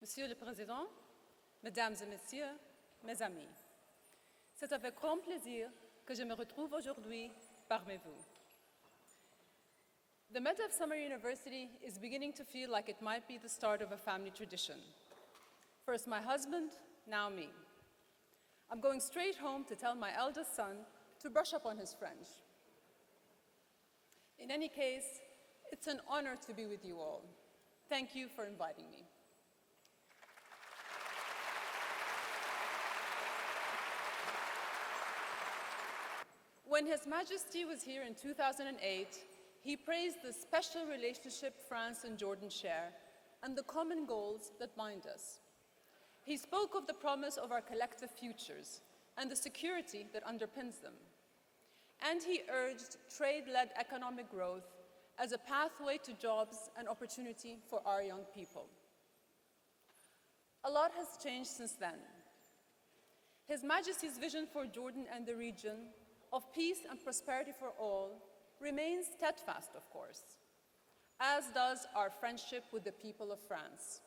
Monsieur le Président, Mesdames et Messieurs, mes amis, c'est avec grand plaisir que je me retrouve aujourd'hui parmi vous. The Medef Summer University is beginning to feel like it might be the start of a family tradition. First my husband, now me. I'm going straight home to tell my eldest son to brush up on his French. In any case, it's an honor to be with you all. Thank you for inviting me. When His Majesty was here in 2008, he praised the special relationship France and Jordan share and the common goals that bind us. He spoke of the promise of our collective futures and the security that underpins them. And he urged trade-led economic growth as a pathway to jobs and opportunity for our young people. A lot has changed since then. His Majesty's vision for Jordan and the region of peace and prosperity for all remains steadfast, of course, as does our friendship with the people of France.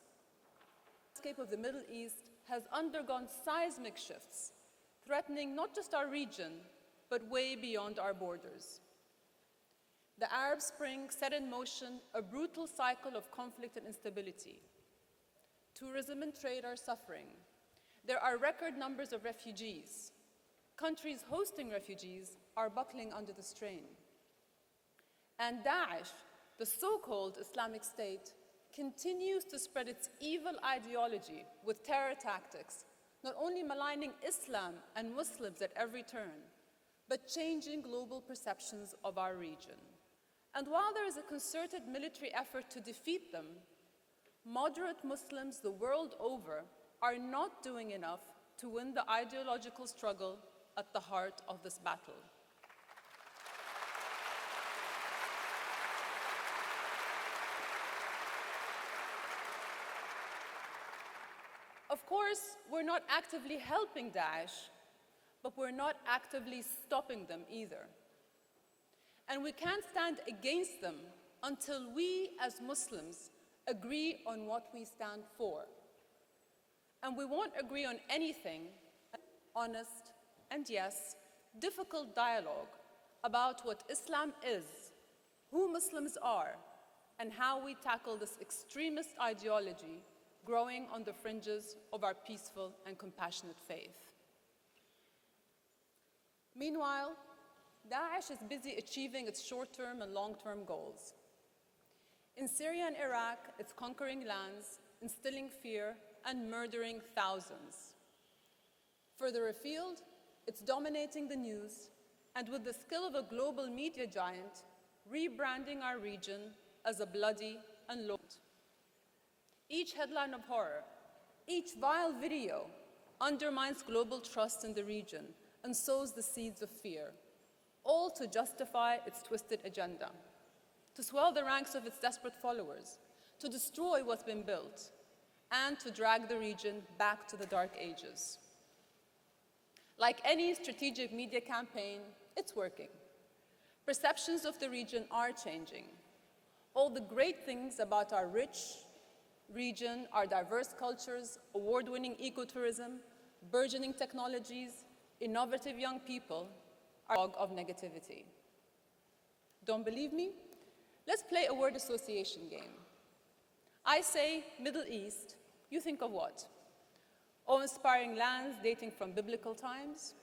The landscape of the Middle East has undergone seismic shifts, threatening not just our region, but way beyond our borders. The Arab Spring set in motion a brutal cycle of conflict and instability. Tourism and trade are suffering. There are record numbers of refugees. Countries hosting refugees are buckling under the strain. And Daesh, the so-called Islamic State, continues to spread its evil ideology with terror tactics, not only maligning Islam and Muslims at every turn, but changing global perceptions of our region. And while there is a concerted military effort to defeat them, moderate Muslims the world over are not doing enough to win the ideological struggle at the heart of this battle. Of course, we're not actively helping Daesh, but we're not actively stopping them either. And we can't stand against them until we, as Muslims, agree on what we stand for. And we won't agree on anything, honest and, yes, difficult dialogue about what Islam is, who Muslims are, and how we tackle this extremist ideology growing on the fringes of our peaceful and compassionate faith. Meanwhile, Daesh is busy achieving its short-term and long-term goals. In Syria and Iraq, it's conquering lands, instilling fear, and murdering thousands. Further afield, it's dominating the news, and with the skill of a global media giant, rebranding our region as a bloody and low. Each headline of horror, each vile video undermines global trust in the region and sows the seeds of fear, all to justify its twisted agenda, to swell the ranks of its desperate followers, to destroy what's been built, and to drag the region back to the dark ages. Like any strategic media campaign, it's working. Perceptions of the region are changing. All the great things about our rich region, our diverse cultures, award-winning ecotourism, burgeoning technologies, innovative young people, are a log of negativity. Don't believe me? Let's play a word association game. I say Middle East, you think of what? Awe-inspiring lands dating from biblical times,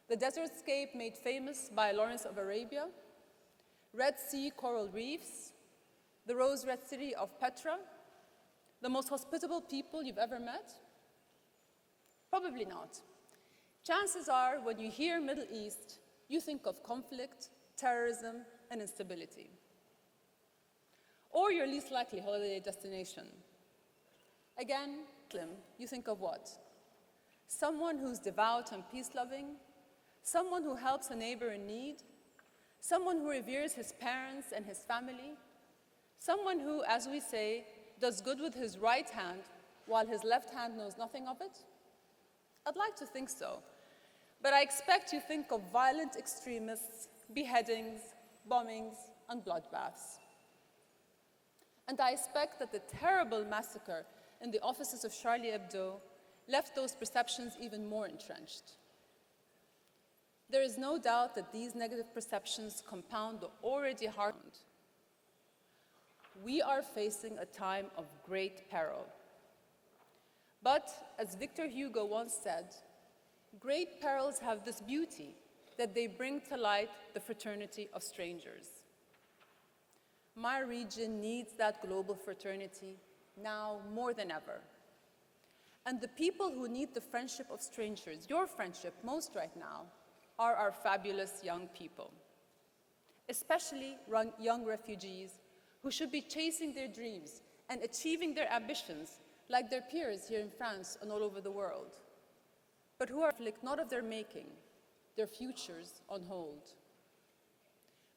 the desertscape made famous by Lawrence of Arabia, Red Sea coral reefs, the rose-red city of Petra, the most hospitable people you've ever met? Probably not. Chances are, when you hear Middle East, you think of conflict, terrorism, and instability. Or your least likely holiday destination. Again, Muslim, you think of what? Someone who's devout and peace-loving, someone who helps a neighbor in need, someone who reveres his parents and his family, someone who, as we say, does good with his right hand while his left hand knows nothing of it? I'd like to think so, but I expect you think of violent extremists, beheadings, bombings, and bloodbaths. And I expect that the terrible massacre in the offices of Charlie Hebdo left those perceptions even more entrenched. There is no doubt that these negative perceptions compound the already hardened. We are facing a time of great peril. But, as Victor Hugo once said, great perils have this beauty that they bring to light the fraternity of strangers. My region needs that global fraternity now more than ever. And the people who need the friendship of strangers, your friendship most right now, are our fabulous young people, especially young refugees who should be chasing their dreams and achieving their ambitions like their peers here in France and all over the world, but who are not of their making, their futures on hold.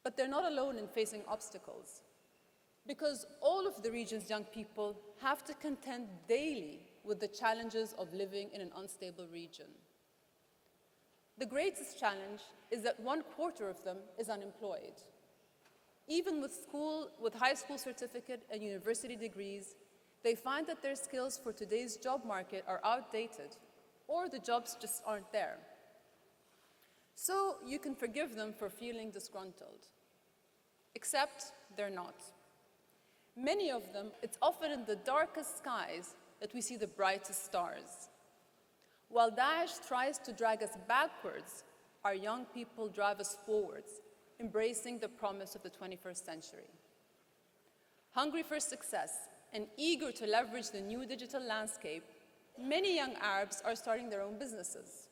But they're not alone in facing obstacles, because all of the region's young people have to contend daily with the challenges of living in an unstable region. The greatest challenge is that 1/4 of them is unemployed. Even with high school certificate and university degrees, they find that their skills for today's job market are outdated, or the jobs just aren't there. So you can forgive them for feeling disgruntled, except they're not. Many of them, it's often in the darkest skies that we see the brightest stars. While Daesh tries to drag us backwards, our young people drive us forwards, embracing the promise of the 21st century. Hungry for success and eager to leverage the new digital landscape, many young Arabs are starting their own businesses.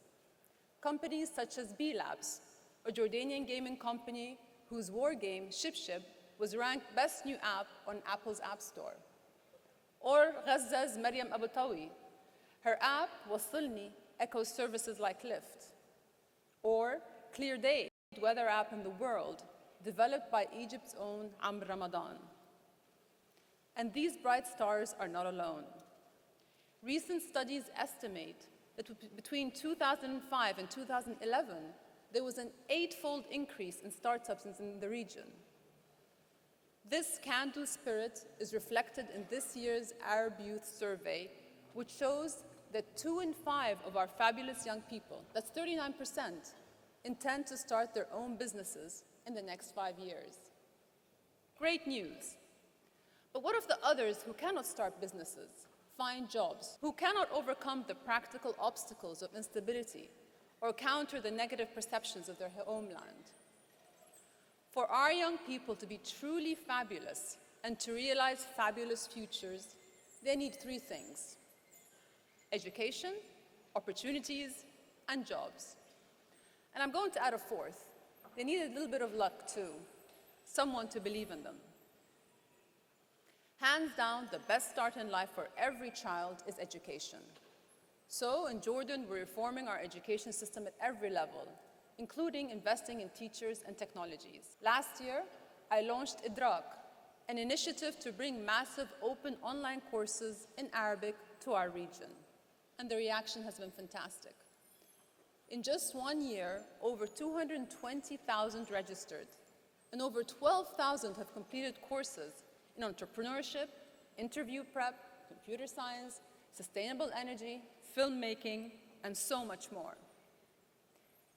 Companies such as B-Labs, a Jordanian gaming company whose war game, Ship, was ranked best new app on Apple's App Store. Or Gaza's Maryam Abu Tawi. Her app, Wasilni, echoes services like Lyft. Or Clear Day, the weather app in the world, developed by Egypt's own Amr Ramadan. And these bright stars are not alone. Recent studies estimate that between 2005 and 2011, there was an 8-fold increase in startups in the region. This can-do spirit is reflected in this year's Arab Youth Survey, which shows that 2 in 5 of our fabulous young people, that's 39%, intend to start their own businesses in the next 5 years. Great news. But what of the others who cannot start businesses, find jobs, who cannot overcome the practical obstacles of instability or counter the negative perceptions of their homeland? For our young people to be truly fabulous and to realize fabulous futures, they need 3 things: education, opportunities, and jobs. And I'm going to add a 4th. They need a little bit of luck too, someone to believe in them. Hands down, the best start in life for every child is education. So in Jordan, we're reforming our education system at every level, including investing in teachers and technologies. Last year, I launched Idrak, an initiative to bring massive open online courses in Arabic to our region. And the reaction has been fantastic. In just 1 year, over 220,000 registered, and over 12,000 have completed courses in entrepreneurship, interview prep, computer science, sustainable energy, filmmaking, and so much more.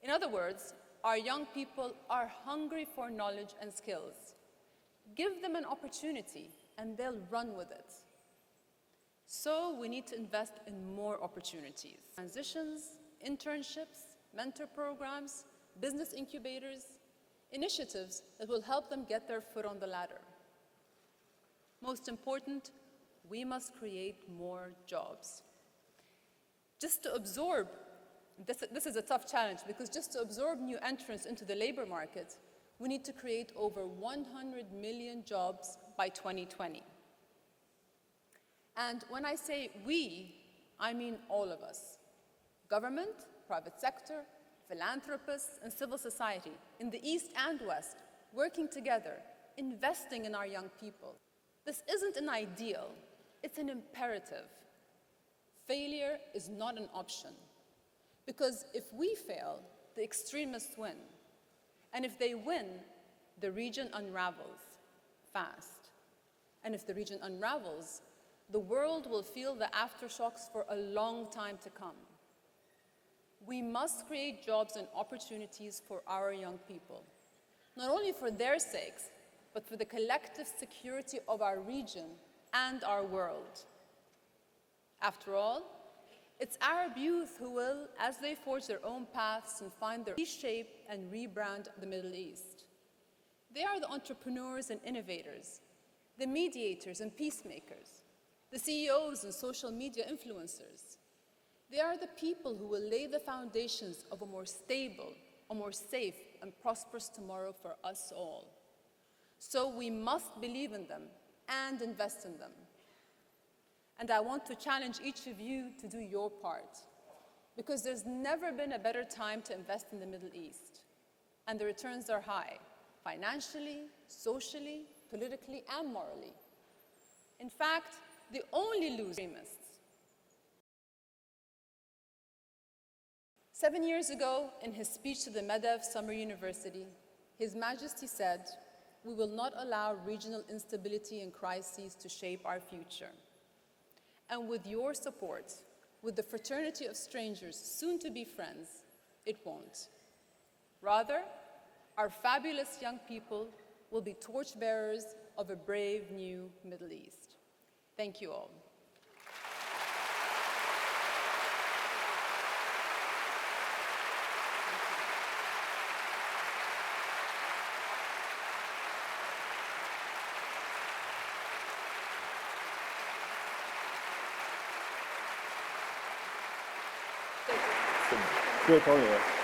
In other words, our young people are hungry for knowledge and skills. Give them an opportunity, and they'll run with it. So we need to invest in more opportunities. Transitions, internships, mentor programs, business incubators, initiatives that will help them get their foot on the ladder. Most important, we must create more jobs. Just to absorb, this is a tough challenge, because just to absorb new entrants into the labor market, we need to create over 100 million jobs by 2020. And when I say we, I mean all of us. Government, private sector, philanthropists, and civil society in the East and West, working together, investing in our young people. This isn't an ideal, it's an imperative. Failure is not an option, because if we fail, the extremists win. And if they win, the region unravels fast. And if the region unravels, the world will feel the aftershocks for a long time to come. We must create jobs and opportunities for our young people, not only for their sakes, but for the collective security of our region and our world. After all, it's Arab youth who will, as they forge their own paths and find their reshape and rebrand the Middle East. They are the entrepreneurs and innovators, the mediators and peacemakers, the CEOs and social media influencers. They are the people who will lay the foundations of a more stable, a more safe and prosperous tomorrow for us all. So we must believe in them and invest in them. And I want to challenge each of you to do your part, because there's never been a better time to invest in the Middle East. And the returns are high, financially, socially, politically, and morally. In fact, the only losers are extremists. 7 years ago, in his speech to the Medef Summer University, His Majesty said, "We will not allow regional instability and crises to shape our future." And with your support, with the fraternity of strangers, soon to be friends, it won't. Rather, our fabulous young people will be torchbearers of a brave new Middle East. Thank you all.各位朋友。